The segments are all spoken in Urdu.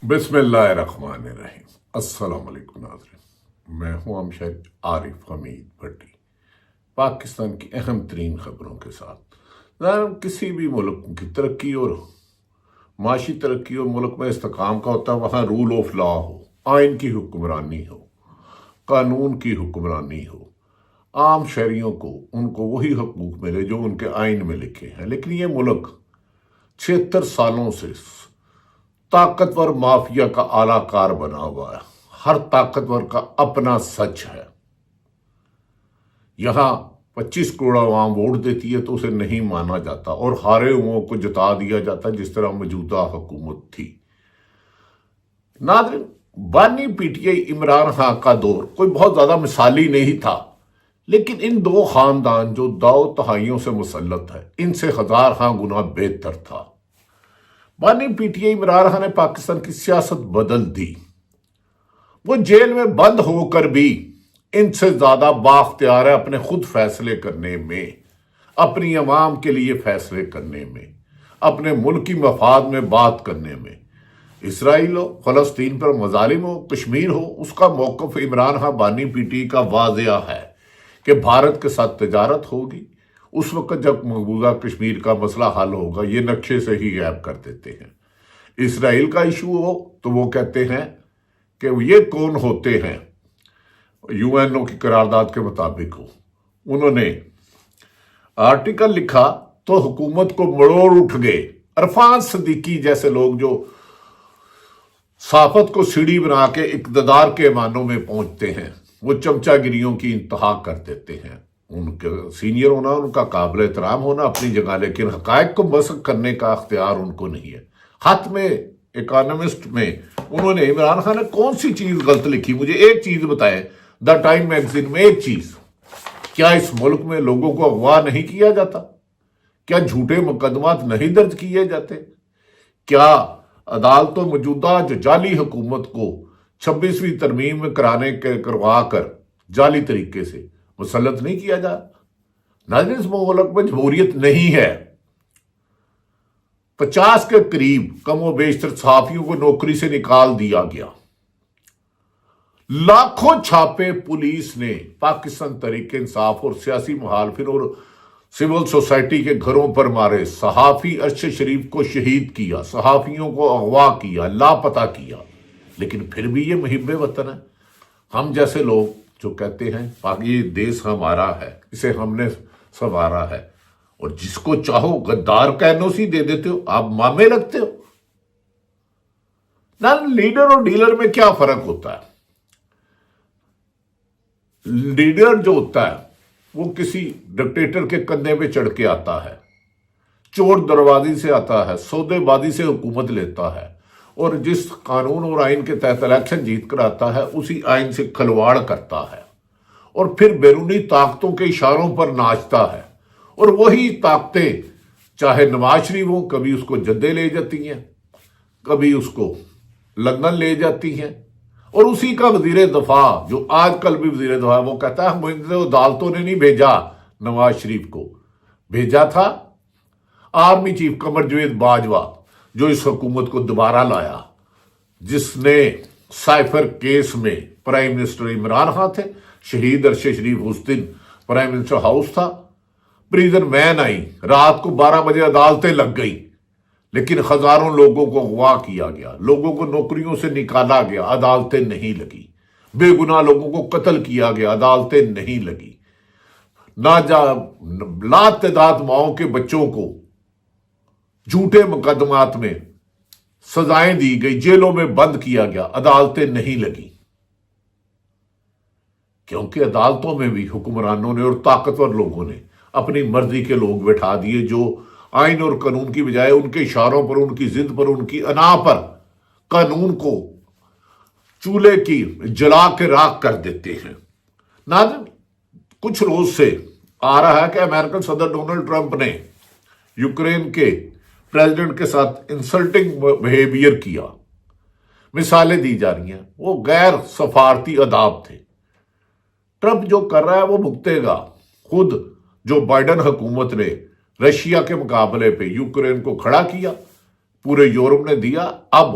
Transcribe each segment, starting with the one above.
بسم اللہ الرحمن الرحیم۔ السلام علیکم ناظرین، میں ہوں امشد عارف حمید بھٹی، پاکستان کی اہم ترین خبروں کے ساتھ۔ کسی بھی ملک کی ترقی اور معاشی ترقی اور ملک میں استحکام کا ہوتا ہے وہاں رول آف لا ہو، آئین کی حکمرانی ہو، قانون کی حکمرانی ہو، عام شہریوں کو ان کو وہی حقوق ملے جو ان کے آئین میں لکھے ہیں۔ لیکن یہ ملک 76 سالوں سے طاقتور مافیا کا اعلیٰ کار بنا ہوا ہے۔ ہر طاقتور کا اپنا سچ ہے۔ یہاں 25 کروڑ عوام ووٹ دیتی ہے تو اسے نہیں مانا جاتا اور ہارے ہوئوں کو جتا دیا جاتا جس طرح موجودہ حکومت تھی۔ ناظرین، بانی P T I Imran Khan کا دور کوئی بہت زیادہ مثالی نہیں تھا، لیکن ان دو خاندان جو 2 تہائیوں سے مسلط ہے ان سے 1000 گنا بہتر تھا۔ بانی P T I Imran Khan نے پاکستان کی سیاست بدل دی۔ وہ جیل میں بند ہو کر بھی ان سے زیادہ بااختیار ہے اپنے خود فیصلے کرنے میں، اپنی عوام کے لیے فیصلے کرنے میں، اپنے ملکی مفاد میں بات کرنے میں۔ اسرائیل ہو، فلسطین پر مظالم ہو، کشمیر ہو، اس کا موقف عمران خان بانی پی ٹی آئی کا واضح ہے کہ بھارت کے ساتھ تجارت ہوگی۔ اس وقت جب مقبوضہ کشمیر کا مسئلہ حل ہوگا یہ نقشے سے ہی غائب کر دیتے ہیں۔ اسرائیل کا ایشو ہو تو وہ کہتے ہیں کہ یہ کون ہوتے ہیں، یو این او کی قرارداد کے مطابق ہو۔ انہوں نے آرٹیکل لکھا تو حکومت کو مڑوڑ اٹھ گئے۔ عرفان صدیقی جیسے لوگ جو صحافت کو سیڑھی بنا کے اقتدار کے معنوں میں پہنچتے ہیں وہ چمچا گریوں کی انتہا کر دیتے ہیں۔ ان کے سینئر ہونا، ان کا قابل احترام ہونا اپنی جگہ، لیکن حقائق کو مسخ کرنے کا اختیار ان کو نہیں ہے۔ خط میں اکانومسٹ میں انہوں نے عمران خان نے کون سی چیز غلط لکھی، مجھے ایک چیز بتائیں۔ دا ٹائم میگزین میں ایک چیز، کیا اس ملک میں لوگوں کو اغوا نہیں کیا جاتا؟ کیا جھوٹے مقدمات نہیں درج کیے جاتے؟ کیا عدالتوں موجودہ جو جعلی حکومت کو 26ویں ترمیم میں کروا کر جعلی طریقے سے مسلط نہیں کیا جا؟ ناظرین، اس ملک میں جمہوریت نہیں ہے۔ 50 کے قریب کم و بیشتر صحافیوں کو نوکری سے نکال دیا گیا۔ لاکھوں چھاپے پولیس نے پاکستان تحریک انصاف اور سیاسی مخالفین اور سول سوسائٹی کے گھروں پر مارے۔ صحافی ارشد شریف کو شہید کیا، صحافیوں کو اغوا کیا، لاپتہ کیا، لیکن پھر بھی یہ محب وطن ہے۔ ہم جیسے لوگ جو کہتے ہیں یہ دیس ہمارا ہے، اسے ہم نے سنوارا ہے، اور جس کو چاہو غدار کا این او سی دے دیتے ہو، آپ مامے رکھتے ہو۔ نہ لیڈر اور ڈیلر میں کیا فرق ہوتا ہے؟ لیڈر جو ہوتا ہے وہ کسی ڈکٹیٹر کے کندھے پہ چڑھ کے آتا ہے، چور دروازی سے آتا ہے، سودے بازی سے حکومت لیتا ہے، اور جس قانون اور آئین کے تحت الیکشن جیت کر آتا ہے اسی آئین سے کھلواڑ کرتا ہے، اور پھر بیرونی طاقتوں کے اشاروں پر ناچتا ہے، اور وہی طاقتیں چاہے نواز شریف ہوں کبھی اس کو جدے لے جاتی ہیں، کبھی اس کو لندن لے جاتی ہیں، اور اسی کا وزیر دفاع جو آج کل بھی وزیر دفاع وہ کہتا ہے مجھے عدالتوں نے نہیں بھیجا، نواز شریف کو بھیجا تھا آرمی چیف قمر جاوید باجوہ جو اس حکومت کو دوبارہ لایا، جس نے سائفر کیس میں پرائم منسٹر عمران خان تھے، شہید ارشد شریف اس دن پرائم منسٹر ہاؤس تھا، پریزن وین آئی، رات کو 12 بجے عدالتیں لگ گئی، لیکن ہزاروں لوگوں کو اغوا کیا گیا، لوگوں کو نوکریوں سے نکالا گیا، عدالتیں نہیں لگی، بے گناہ لوگوں کو قتل کیا گیا، عدالتیں نہیں لگی، لا تعداد ماؤں کے بچوں کو جھوٹے مقدمات میں سزائیں دی گئی، جیلوں میں بند کیا گیا، عدالتیں نہیں لگی، کیونکہ عدالتوں میں بھی حکمرانوں نے اور طاقتور لوگوں نے اپنی مرضی کے لوگ بٹھا دیے جو آئین اور قانون کی بجائے ان کے اشاروں پر، ان کی ضد پر، ان کی انا پر قانون کو چولہے کی جلا کے راکھ کر دیتے ہیں۔ ناظرین، کچھ روز سے آ رہا ہے کہ امریکن صدر ڈونلڈ ٹرمپ نے یوکرین کے پریزیڈنٹ کے ساتھ انسلٹنگ بیہیویئر کیا، مثالیں دی جا رہی ہیں، وہ غیر سفارتی آداب تھے۔ ٹرمپ جو کر رہا ہے وہ بھگتے گا۔ خود جو بائیڈن حکومت نے رشیا کے مقابلے پہ یوکرین کو کھڑا کیا، پورے یورپ نے دیا، اب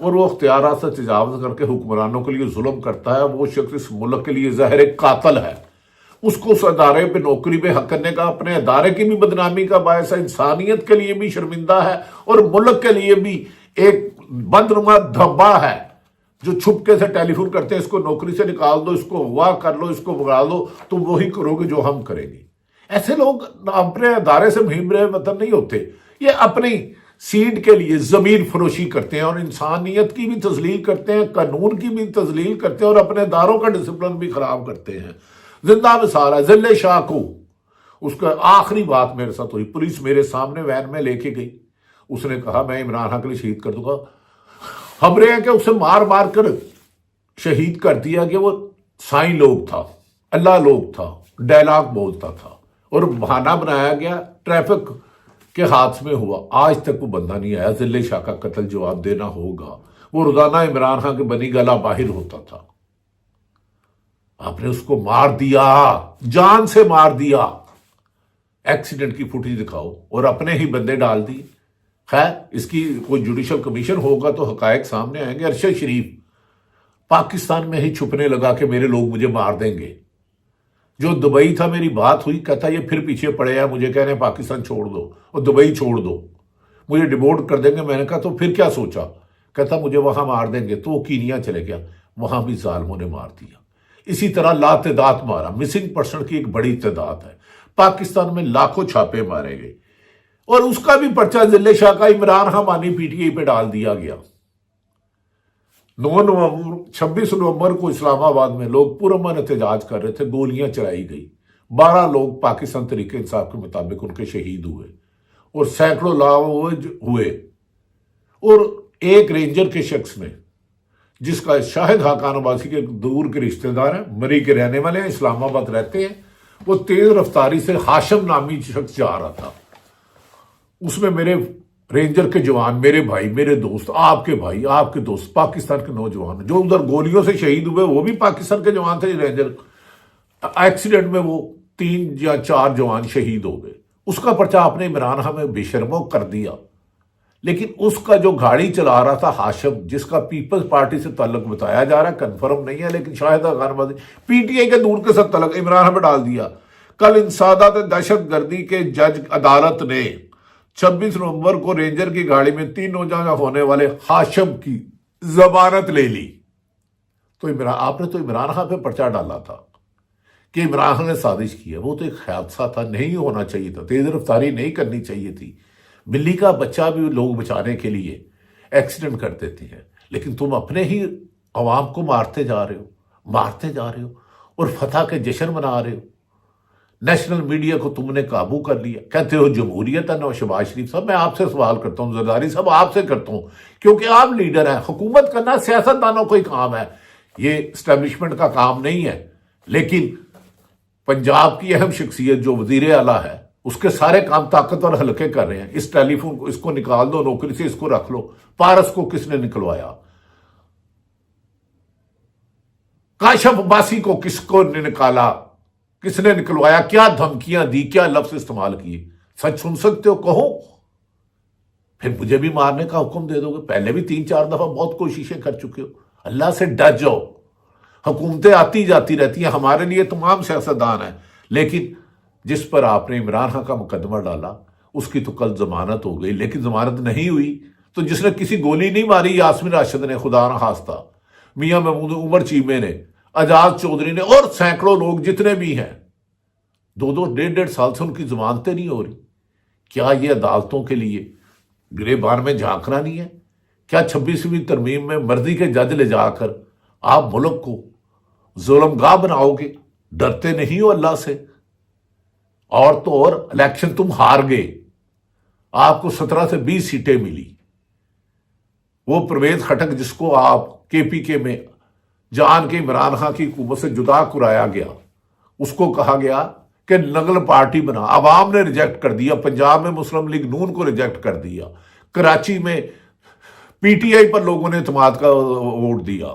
اور وہ اختیارات سے تجاوز کر کے حکمرانوں کے لیے ظلم کرتا ہے، وہ شخص اس ملک کے لیے ظاہر ایک قاتل ہے۔ اس کو اس ادارے پہ نوکری پہ حق کرنے کا اپنے ادارے کی بھی بدنامی کا باعث ہے، انسانیت کے لیے بھی شرمندہ ہے، اور ملک کے لیے بھی ایک بدنما دھبا ہے جو چھپکے سے ٹیلی فون کرتے ہیں، اس کو نوکری سے نکال دو، اس کو اغوا کر لو، اس کو بگاڑ دو، تم وہی کرو گے جو ہم کریں گے۔ ایسے لوگ اپنے ادارے سے مہم رہے وطن نہیں ہوتے، یہ اپنی سیٹ کے لیے ضمیر فروشی کرتے ہیں اور انسانیت کی بھی تذلیل کرتے ہیں، قانون کی بھی تذلیل کرتے ہیں، اور اپنے اداروں کا ڈسپلن بھی خراب کرتے ہیں۔ زندہ مثال ہے ضلع شاہ کو، اس کا آخری بات میرے ساتھ ہوئی، پولیس میرے سامنے وین میں لے کے گئی، اس نے کہا میں عمران خان کے لیے شہید کر دوں گا۔ خبریں ہیں کہ اسے مار مار کر شہید کر دیا کہ وہ سائیں لوگ تھا، اللہ لوگ تھا، ڈائلاگ بولتا تھا، اور بہانہ بنایا گیا ٹریفک کے حادثے میں ہوا۔ آج تک وہ بندہ نہیں آیا، ضلع شاہ کا قتل جواب دینا ہوگا۔ وہ روزانہ عمران خان کے بنی گلا باہر ہوتا تھا، آپ نے اس کو مار دیا، جان سے مار دیا۔ ایکسیڈنٹ کی فوٹیج دکھاؤ اور اپنے ہی بندے ڈال دیے۔ خیر اس کی کوئی جوڈیشل کمیشن ہوگا تو حقائق سامنے آئیں گے۔ ارشد شریف پاکستان میں ہی چھپنے لگا کہ میرے لوگ مجھے مار دیں گے۔ جو دبئی تھا میری بات ہوئی، کہتا یہ پھر پیچھے پڑے ہیں، مجھے کہہ رہے ہیں پاکستان چھوڑ دو اور دبئی چھوڑ دو، مجھے ڈیپورٹ کر دیں گے۔ میں نے کہا تو پھر کیا سوچا؟ کہتا مجھے وہاں مار دیں گے، تو وہ کینیا چلے گیا، وہاں بھی ظالموں نے مار دیا۔ اسی طرح لاتعداد مارا، مسنگ پرسن کی ایک بڑی تعداد ہے، پاکستان میں لاکھوں چھاپے مارے گئے، اور اس کا بھی پرچہ ضلع شاہ کا عمران خان مانی پی ٹی آئی پہ ڈال دیا گیا۔ 26 نومبر کو اسلام آباد میں لوگ پرامن احتجاج کر رہے تھے، گولیاں چلائی گئی، 12 لوگ پاکستان تحریک انصاف کے مطابق ان کے شہید ہوئے، اور سینکڑوں لاؤج ہوئے، اور ایک رینجر کے شخص نے، جس کا شاہد حقان عباسی کے دور کے رشتہ دار ہیں، مری کے رہنے والے ہیں، اسلام آباد رہتے ہیں، وہ تیز رفتاری سے ہاشم نامی شخص جا رہا تھا، اس میں میرے رینجر کے جوان، میرے بھائی، میرے دوست، آپ کے بھائی، آپ کے دوست، پاکستان کے نوجوان جو ادھر گولیوں سے شہید ہوئے وہ بھی پاکستان کے جوان تھے۔ رینجر ایکسیڈنٹ میں وہ 3 یا 4 جوان شہید ہو گئے، اس کا پرچہ آپ نے عمران خان میں بے شرموں کر دیا۔ لیکن اس کا جو گاڑی چلا رہا تھا ہاشم، جس کا پیپلز پارٹی سے تعلق بتایا جا رہا ہے، کنفرم نہیں ہے، لیکن شاہد حقان عباسی پی ٹی آئی کے دور کے ساتھ تعلق، عمران خان پہ ڈال دیا۔ کل انسداد دہشت گردی کے جج عدالت نے 26 نومبر کو رینجر کی گاڑی میں 3 نوجوان ہونے والے ہاشم کی ضمانت لے لی۔ تو آپ نے تو عمران خان پہ پرچہ ڈالا تھا کہ عمران خان نے سازش کی ہے، وہ تو ایک حادثہ تھا، نہیں ہونا چاہیے تھا، تیز رفتاری نہیں کرنی چاہیے تھی۔ بلی کا بچہ بھی لوگ بچانے کے لیے ایکسیڈنٹ کر دیتے ہیں، لیکن تم اپنے ہی عوام کو مارتے جا رہے ہو اور فتح کے جشن منا رہے ہو۔ نیشنل میڈیا کو تم نے قابو کر لیا، کہتے ہو جمہوریت ہے۔ شہباز شریف صاحب میں آپ سے سوال کرتا ہوں، زرداری صاحب آپ سے کرتا ہوں، کیونکہ آپ لیڈر ہیں، حکومت کرنا سیاست دانوں کو ہی کام ہے، یہ اسٹیبلشمنٹ کا کام نہیں ہے۔ لیکن پنجاب کی اہم شخصیت جو وزیر اعلیٰ ہے، اس کے سارے کام طاقتور حلقے کر رہے ہیں۔ اس ٹیلی فون کو اس کو نکال دو نوکری سے، اس کو رکھ لو۔ پارس کو کس نے نکلوایا؟ کاشف عباسی کو کس کو نے نکالا؟ کس نے نکلوایا؟ کیا دھمکیاں دی؟ کیا لفظ استعمال کیے؟ سچ سن سکتے ہو کہو، پھر مجھے بھی مارنے کا حکم دے دو گے۔ پہلے بھی 3-4 دفعہ بہت کوششیں کر چکے ہو، اللہ سے ڈر جاؤ۔ حکومتیں آتی جاتی رہتی ہیں، ہمارے لیے تمام سیاستدان ہیں، لیکن جس پر آپ نے عمران خان کا مقدمہ ڈالا اس کی تو کل ضمانت ہو گئی، لیکن ضمانت نہیں ہوئی تو جس نے کسی گولی نہیں ماری، یاسمین راشد نے خدا نہ خواستہ، میاں محمود عمر چیمے نے، اعجاز چودھری نے، اور سینکڑوں لوگ جتنے بھی ہیں، 2-2 ڈیڑھ سال سے ان کی ضمانتیں نہیں ہو رہی۔ کیا یہ عدالتوں کے لیے گریبان میں جھانکنا نہیں ہے؟ کیا 26ویں ترمیم میں مرضی کے جج لے جا کر آپ ملک کو ظلم گاہ بناؤ گے؟ ڈرتے نہیں ہو اللہ سے؟ اور تو اور الیکشن تم ہار گئے، آپ کو 17 سے 20 سیٹیں ملی۔ وہ پرویز خٹک جس کو آپ کے پی کے میں جان کے عمران خان کی حکومت سے جدا کرایا گیا، اس کو کہا گیا کہ نگل پارٹی بنا، عوام نے ریجیکٹ کر دیا۔ پنجاب میں مسلم لیگ نون کو ریجیکٹ کر دیا، کراچی میں پی ٹی آئی پر لوگوں نے اعتماد کا ووٹ دیا،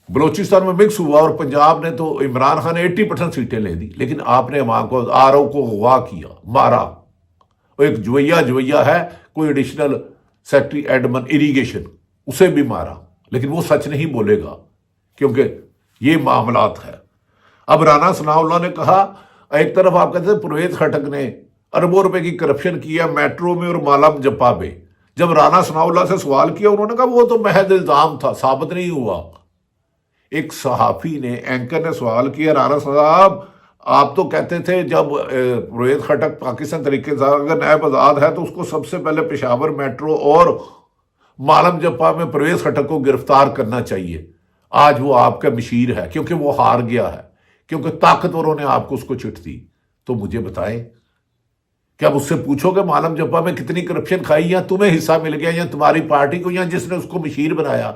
بلوچستان میں مکس ہوا، اور پنجاب نے تو عمران خان نے 80% سیٹیں لے دی، لیکن آپ نے عوام کو آر او کو اغوا کیا، مارا۔ ایک جویہ ہے کوئی ایڈیشنل سیکٹری ایڈمن اریگیشن، اسے بھی مارا، لیکن وہ سچ نہیں بولے گا کیونکہ یہ معاملات ہے۔ اب رانا ثناء اللہ نے کہا، ایک طرف آپ کہتے ہیں پرویز خٹک نے اربوں روپے کی کرپشن کیا میٹرو میں اور مالم جپا میں، جب رانا ثناء اللہ سے سوال کیا انہوں نے کہا وہ تو محض الزام تھا، ثابت نہیں ہوا۔ ایک صحافی نے، اینکر نے سوال کیا، رانا صاحب آپ تو کہتے تھے جب پرویز خٹک پاکستان طریقے سے اگر نیب آزاد ہے تو اس کو سب سے پہلے پشاور میٹرو اور مالم جپا میں پرویز خٹک کو گرفتار کرنا چاہیے، آج وہ آپ کا مشیر ہے کیونکہ وہ ہار گیا ہے، کیونکہ طاقتوروں نے آپ کو اس کو چٹ دی۔ تو مجھے بتائیں، کیا اب اس سے پوچھو کہ مالم جپا میں کتنی کرپشن کھائی، یا تمہیں حصہ مل گیا، یا تمہاری پارٹی کو، یا جس نے اس کو مشیر بنایا؟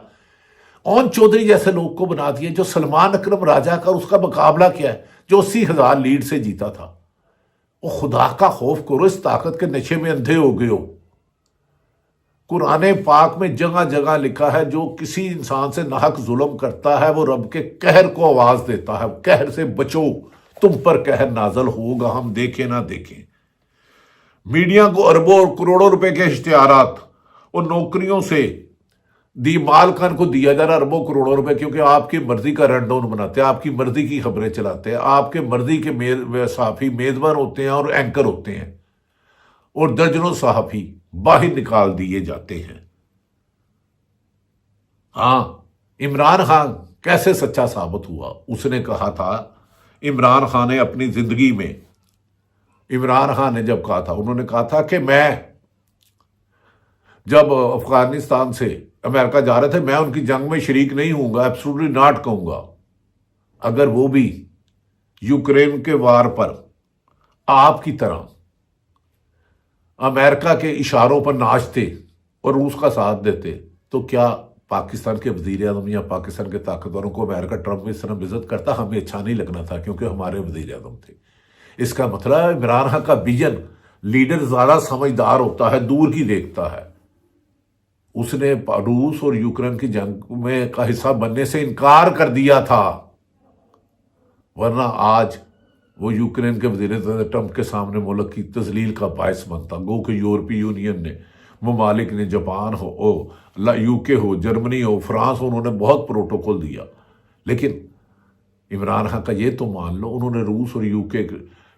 اون چودھری جیسے لوگ کو بنا دیا، جو سلمان اکرم راجہ کا اس کا مقابلہ کیا ہے، جو 80,000 لیڈ سے جیتا تھا۔ وہ خدا کا خوف کرو، اس طاقت کے نشے میں اندھے ہو گئے ہو۔ قرآن پاک میں جگہ جگہ لکھا ہے جو کسی انسان سے ناحق ظلم کرتا ہے وہ رب کے قہر کو آواز دیتا ہے، قہر سے بچو، تم پر قہر نازل ہوگا، ہم دیکھیں نہ دیکھیں۔ میڈیا کو اربوں اور کروڑوں روپے کے اشتہارات اور نوکریوں سے مال خان کو دیا جا رہا اربوں کروڑوں روپے، کیونکہ آپ کی مرضی کا رن ڈاؤن بناتے ہیں، آپ کی مرضی کی خبریں چلاتے ہیں، آپ کے مرضی کے صحافی میزبان ہوتے ہیں اور اینکر ہوتے ہیں، اور درجنوں صحافی باہر نکال دیے جاتے ہیں۔ ہاں، عمران خان کیسے سچا ثابت ہوا؟ اس نے کہا تھا، عمران خان نے اپنی زندگی میں، عمران خان نے جب کہا تھا، انہوں نے کہا تھا کہ میں جب افغانستان سے امریکہ جا رہے تھے میں ان کی جنگ میں شریک نہیں ہوں گا، ایبسولوٹلی ناٹ کہوں گا۔ اگر وہ بھی یوکرین کے وار پر آپ کی طرح امریکہ کے اشاروں پر ناچتے اور روس کا ساتھ دیتے تو کیا پاکستان کے وزیر اعظم یا پاکستان کے طاقتوروں کو امریکہ ٹرمپ میں اس طرح وزٹ کرتا؟ ہمیں اچھا نہیں لگنا تھا کیونکہ ہمارے وزیر اعظم تھے۔ اس کا مطلب عمران خان کا ویژن، لیڈر زیادہ سمجھدار ہوتا ہے، دور کی دیکھتا ہے۔ اس نے روس اور یوکرین کی جنگ میں کا حصہ بننے سے انکار کر دیا تھا، ورنہ آج وہ یوکرین کے وزیر ٹرمپ کے سامنے ملک کی تذلیل کا باعث بنتا۔ گو کہ یورپی یونین نے، ممالک نے، جاپان ہو، یو کے ہو، جرمنی ہو، فرانس ہو، انہوں نے بہت پروٹوکول دیا، لیکن عمران خان کا یہ تو مان لو انہوں نے روس اور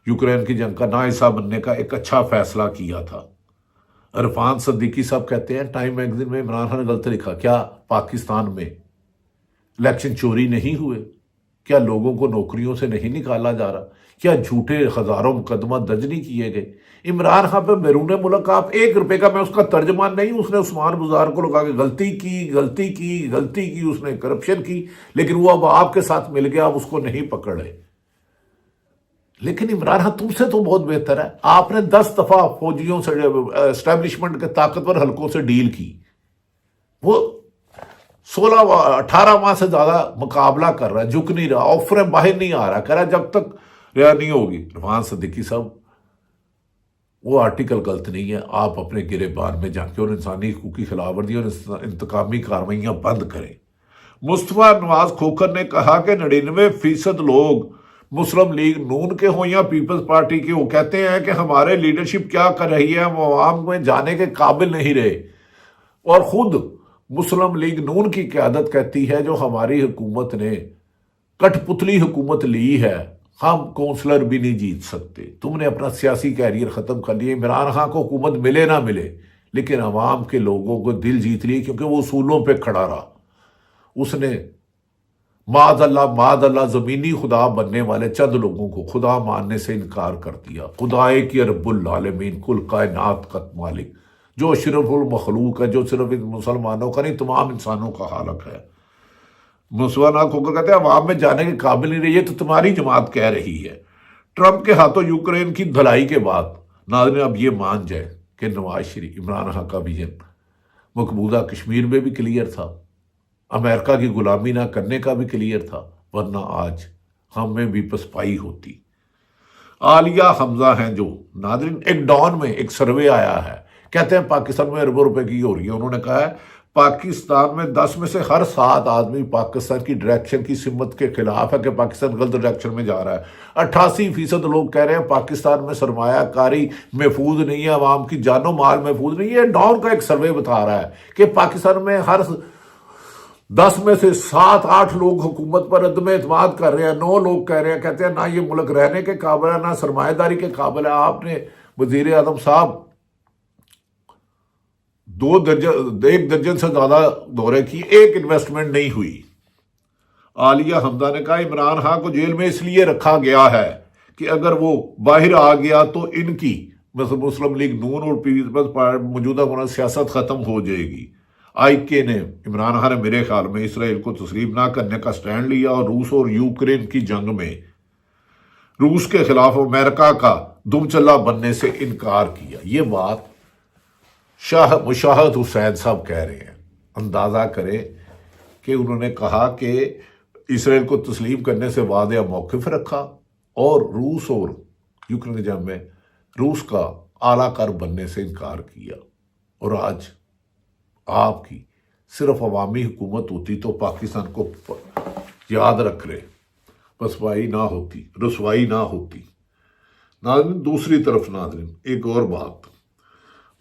یوکرین کی جنگ کا نا حصہ بننے کا ایک اچھا فیصلہ کیا تھا۔ عرفان صدیقی صاحب کہتے ہیں ٹائم میگزین میں عمران خان نے غلط لکھا، کیا پاکستان میں الیکشن چوری نہیں ہوئے؟ کیا لوگوں کو نوکریوں سے نہیں نکالا جا رہا؟ کیا جھوٹے ہزاروں مقدمہ درج نہیں کیے گئے؟ عمران خان پہ بیرون ملک آپ 1 روپے کا، میں اس کا ترجمان نہیں ہوں، اس نے عثمان بزار کو لگا کے غلطی کی، اس نے کرپشن کی، لیکن وہ اب آپ کے ساتھ مل گیا، آپ اس کو نہیں پکڑے۔ لیکن عمران خان تم سے تو بہت بہتر ہے، آپ نے 10 دفعہ فوجیوں سے، اسٹیبلشمنٹ کے طاقتور حلقوں سے ڈیل کی، وہ 18 ماہ سے زیادہ مقابلہ کر رہا ہے، جھک نہیں رہا، آفریں باہر نہیں آ رہا، کہہ رہا جب تک رہا نہیں ہوگی۔ عرفان صدیقی صاحب وہ آرٹیکل غلط نہیں ہے، آپ اپنے گریبان میں جا کے اور انسانی حقوق کی خلاف ورزی اور انتقامی کارروائیاں بند کریں۔ مصطفیٰ نواز کھوکھر نے کہا کہ 99% لوگ مسلم لیگ نون کے ہوں یا پیپلز پارٹی کے، وہ کہتے ہیں کہ ہمارے لیڈرشپ کیا کر رہی ہے، ہم عوام میں جانے کے قابل نہیں رہے، اور خود مسلم لیگ نون کی قیادت کہتی ہے جو ہماری حکومت نے کٹ پتلی حکومت لی ہے، ہم کونسلر بھی نہیں جیت سکتے، تم نے اپنا سیاسی کیریئر ختم کر لیا۔ عمران خان کو حکومت ملے نہ ملے لیکن عوام کے لوگوں کو دل جیت لی، کیونکہ وہ اصولوں پہ کھڑا رہا۔ اس نے معاذ اللہ زمینی خدا بننے والے چند لوگوں کو خدا ماننے سے انکار کر دیا۔ خدائے کی رب العالمین، کل کائنات کا مالک، جو اشرف المخلوق ہے، جو صرف مسلمانوں کا نہیں تمام انسانوں کا خالق ہے۔ مسلمان کو کہتے ہیں عوام میں جانے کے قابل نہیں رہی، یہ تو تمہاری جماعت کہہ رہی ہے۔ ٹرمپ کے ہاتھوں یوکرین کی دھلائی کے بعد ناظرین اب یہ مان جائے کہ نواز شریف، عمران خان کا ویژن مقبوضہ کشمیر میں بھی کلیئر تھا، امریکہ کی غلامی نہ کرنے کا بھی کلیئر تھا، ورنہ آج ہم میں بھی پسپائی ہوتی۔ عالیہ حمزہ ہیں جو ناظرین، ایک ڈان میں ایک سروے آیا ہے، کہتے ہیں پاکستان میں اربوں روپے کی ہو رہی ہے، انہوں نے کہا ہے پاکستان میں 10 میں سے ہر 7 آدمی پاکستان کی ڈائریکشن کی سمت کے خلاف ہے کہ پاکستان غلط ڈائریکشن میں جا رہا ہے۔ 88% لوگ کہہ رہے ہیں پاکستان میں سرمایہ کاری محفوظ نہیں ہے، عوام کی جان و مال محفوظ نہیں ہے۔ یہ ڈاؤن کا ایک سروے بتا رہا ہے کہ پاکستان میں ہر 10 میں سے 7-8 لوگ حکومت پر عدم اعتماد کر رہے ہیں، 9 لوگ کہہ رہے ہیں، کہتے ہیں نہ یہ ملک رہنے کے قابل ہے، نہ سرمایہ داری کے قابل ہے۔ آپ نے وزیر اعظم صاحب 1 درجن سے زیادہ دورے کی، ایک انویسٹمنٹ نہیں ہوئی۔ عالیہ حمدہ نے کہا عمران خان کو جیل میں اس لیے رکھا گیا ہے کہ اگر وہ باہر آ گیا تو ان کی مسلم لیگ نون اور پیپلز پارٹی موجودہ سیاست ختم ہو جائے گی۔ آئی کے نے عمران خان نے میرے خیال میں اسرائیل کو تسلیم نہ کرنے کا سٹینڈ لیا اور روس اور یوکرین کی جنگ میں روس کے خلاف امریکہ کا دم چلہ بننے سے انکار کیا۔ یہ بات مشاہد حسین صاحب کہہ رہے ہیں۔ اندازہ کریں کہ انہوں نے کہا کہ اسرائیل کو تسلیم کرنے سے واضح موقف رکھا اور روس اور یوکرین کی جنگ میں روس کا اعلیٰ کار بننے سے انکار کیا۔ اور آج آپ کی صرف عوامی حکومت ہوتی تو پاکستان کو یاد رکھ رہے، رسوائی نہ ہوتی۔ ناظرین دوسری طرف ناظرین ایک اور بات،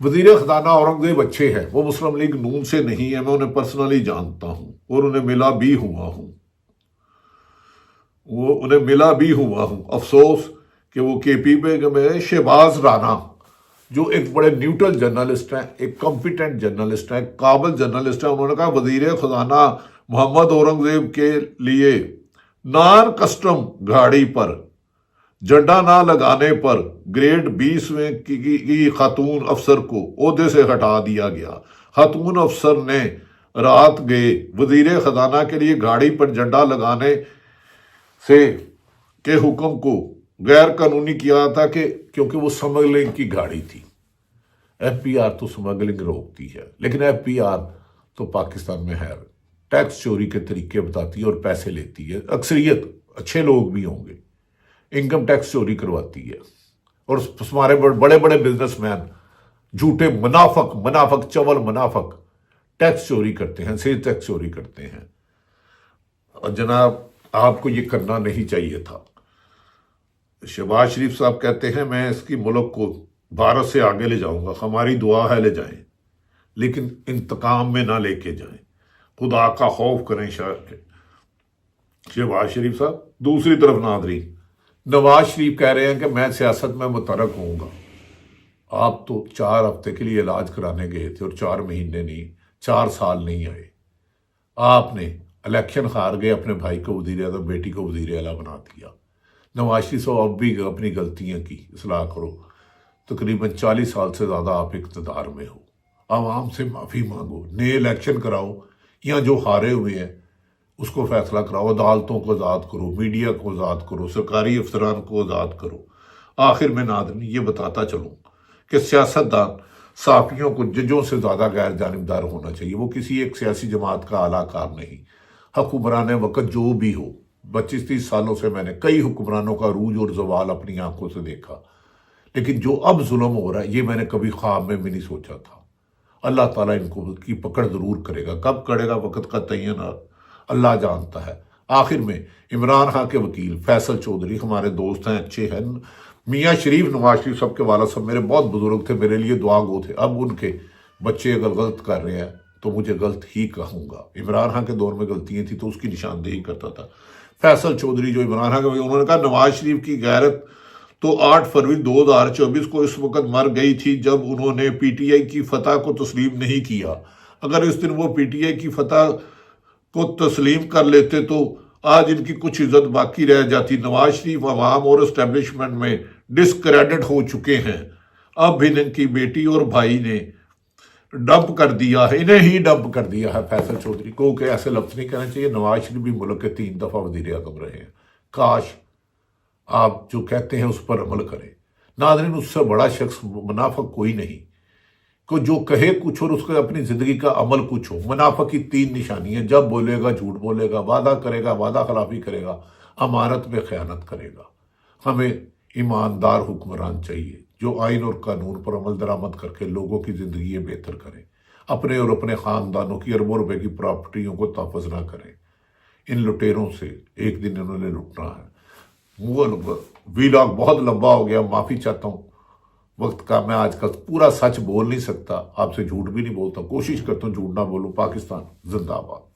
وزیر خزانہ اورنگزیب اچھے ہیں، وہ مسلم لیگ نون سے نہیں ہے، میں انہیں پرسنلی جانتا ہوں اور انہیں ملا بھی ہوا ہوں۔ افسوس کہ وہ کے پی پی میں شہباز رانا جو ایک بڑے نیوٹرل جرنلسٹ ہیں، ایک کمپیٹنٹ جرنلسٹ ہیں، قابل جرنلسٹ ہیں، انہوں نے کہا وزیر خزانہ محمد اورنگزیب کے لیے نان کسٹم گاڑی پر جھنڈا نہ لگانے پر گریڈ 20 میں کی خاتون افسر کو عہدے سے ہٹا دیا گیا۔ خاتون افسر نے رات گئے وزیر خزانہ کے لیے گاڑی پر جھنڈا لگانے سے کے حکم کو غیر قانونی کیا تھا کہ کیونکہ وہ سمگلنگ کی گاڑی تھی۔ ایف پی آر تو سمگلنگ روکتی ہے، لیکن ایف پی آر تو پاکستان میں ہے، ٹیکس چوری کے طریقے بتاتی ہے اور پیسے لیتی ہے۔ اکثریت اچھے لوگ بھی ہوں گے، انکم ٹیکس چوری کرواتی ہے، اور ہمارے بڑے بڑے بزنس مین جھوٹے منافق چول منافق ٹیکس چوری کرتے ہیں، سیل ٹیکس چوری کرتے ہیں۔ اور جناب آپ کو یہ کرنا نہیں چاہیے تھا۔ شہباز شریف صاحب کہتے ہیں میں اس کی ملک کو بھارت سے آگے لے جاؤں گا، ہماری دعا ہے لے جائیں، لیکن انتقام میں نہ لے کے جائیں، خدا کا خوف کریں شہباز شریف صاحب۔ دوسری طرف ناظرین نواز شریف کہہ رہے ہیں کہ میں سیاست میں متحرک ہوں گا۔ آپ تو 4 ہفتے کے لیے علاج کرانے گئے تھے اور 4 مہینے نہیں، 4 سال نہیں آئے۔ آپ نے الیکشن ہار گئے، اپنے بھائی کو وزیر اعظم، بیٹی کو وزیر اعلیٰ بنا دیا۔ نواز شریف صاحب اب بھی اپنی غلطیاں کی اصلاح کرو۔ تقریباً 40 سال سے زیادہ آپ اقتدار میں ہو، عوام سے معافی مانگو، نئے الیکشن کراؤ، یا جو ہارے ہوئے ہیں اس کو فیصلہ کراؤ، عدالتوں کو آزاد کرو، میڈیا کو آزاد کرو، سرکاری افسران کو آزاد کرو۔ آخر میں ناظرین یہ بتاتا چلوں کہ سیاستدان صحافیوں کو ججوں سے زیادہ غیر جانبدار ہونا چاہیے۔ وہ کسی ایک سیاسی جماعت کا اعلیٰ کار نہیں۔ حکمران وقت جو بھی ہو، 25-30 سالوں سے میں نے کئی حکمرانوں کا عروج اور زوال اپنی آنکھوں سے دیکھا، لیکن جو اب ظلم ہو رہا ہے یہ میں نے کبھی خواب میں بھی نہیں سوچا تھا۔ اللہ تعالیٰ ان کو کی پکڑ ضرور کرے گا، کب کرے گا وقت کا تعین اللہ جانتا ہے۔ آخر میں عمران خان کے وکیل فیصل چودھری ہمارے دوست ہیں، اچھے ہیں۔ میاں شریف نواز شریف صاحب کے والد صاحب میرے بہت بزرگ تھے، میرے لیے دعا گو تھے۔ اب ان کے بچے اگر غلط کر رہے ہیں تو مجھے غلط ہی کہوں گا۔ عمران خان کے دور میں غلطیاں تھیں تو اس کی نشاندہی کرتا تھا۔ فیصل چودھری جو عمران خان کے، انہوں نے کہا نواز شریف کی غیرت تو 8 فروری 2024 کو اس وقت مر گئی تھی جب انہوں نے پی ٹی آئی کی فتح کو تسلیم نہیں کیا۔ اگر اس دن وہ پی ٹی آئی کی فتح کو تسلیم کر لیتے تو آج ان کی کچھ عزت باقی رہ جاتی۔ نواز شریف عوام اور اسٹیبلشمنٹ میں ڈسکریڈٹ ہو چکے ہیں۔ اب ان کی بیٹی اور بھائی نے ڈمپ کر دیا ہے، انہیں ہی ڈمپ کر دیا ہے فیصل چودھری کو، کہ ایسے لفظ نہیں کہنا چاہیے۔ نواز شریف بھی ملک کے 3 دفعہ وزیر اعظم رہے ہیں، کاش آپ جو کہتے ہیں اس پر عمل کریں۔ ناظرین اس سے بڑا شخص منافق کوئی نہیں، کہ جو کہے کچھ اور اس کے اپنی زندگی کا عمل کچھ ہو۔ منافق کی 3 نشانیاں: جب بولے گا جھوٹ بولے گا، وعدہ کرے گا وعدہ خلافی کرے گا، امانت میں خیانت کرے گا۔ ہمیں ایماندار حکمران چاہیے جو آئین اور قانون پر عمل درآمد کر کے لوگوں کی زندگی بہتر کریں۔ اپنے اور اپنے خاندانوں کی اربوں روپے کی پراپرٹیوں کو تحفظ نہ کریں۔ ان لٹیروں سے ایک دن انہوں نے لٹنا ہے۔ ویلاگ بہت لمبا ہو گیا، معافی چاہتا ہوں وقت کا، میں آج کل پورا سچ بول نہیں سکتا، آپ سے جھوٹ بھی نہیں بولتا، کوشش کرتا ہوں جھوٹ نہ بولوں۔ پاکستان زندہ باد۔